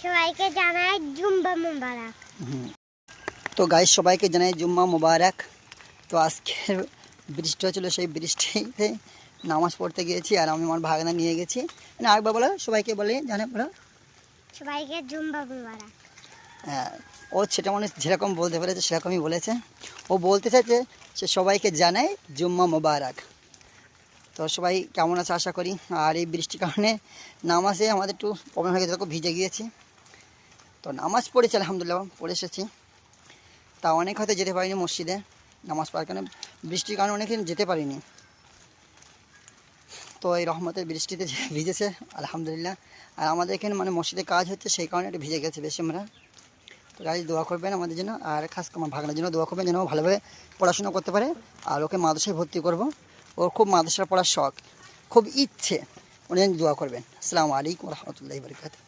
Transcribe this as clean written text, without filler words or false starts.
সবাইকে জানাই জুম্মা মুবারক। তো গাইস সবাইকে জানাই জুম্মা মুবারক। তো আজকে বৃষ্টি হচ্ছিল, সেই বৃষ্টিতে নামাজ পড়তে গিয়েছি আর আমি আমার ভাগনা নিয়ে গেছি। আরেকবার বলো, সবাইকে বলে জানে বলো সবাইকে জুম্মা মুবারক। হ্যাঁ, ও সেটা মানে যেরকম বলতে পেরেছে সেরকমই বলেছে। ও বলতে চাইছে সে সবাইকে জানাই জুম্মা মুবারক। তো সবাই কেমন আছে আশা করি। আর এই বৃষ্টির কারণে নামাজে আমাদের একটু প্রবলেম হয়ে গেছে, ভিজে গিয়েছি। তো নামাজ পড়েছি আলহামদুলিল্লাহ, পড়ে এসেছি। তা অনেক হয়তো যেতে পারিনি মসজিদে নামাজ পড়ার কারণে, বৃষ্টির কারণে অনেকদিন যেতে পারিনি। তো এই রহমতের বৃষ্টিতে ভিজেছে আলহামদুলিল্লাহ। আর আমাদের এখানে মানে মসজিদে কাজ হচ্ছে, সেই কারণে একটু ভিজে গেছে বেশি আমরা। তো গাইজ দোয়া করবেন আমাদের জন্য, আর খাস আমার ভাগনার জন্য দোয়া করবেন যেন ও ভালোভাবে পড়াশোনা করতে পারে। আর ওকে মাদ্রাসায় ভর্তি করব, ওর খুব মাদ্রাসা পড়ার শখ, খুব ইচ্ছে, উনি দোয়া করবেন। আসসালামু আলাইকুম রহমতুল্লাহি ওয়া বারাকাতুহু।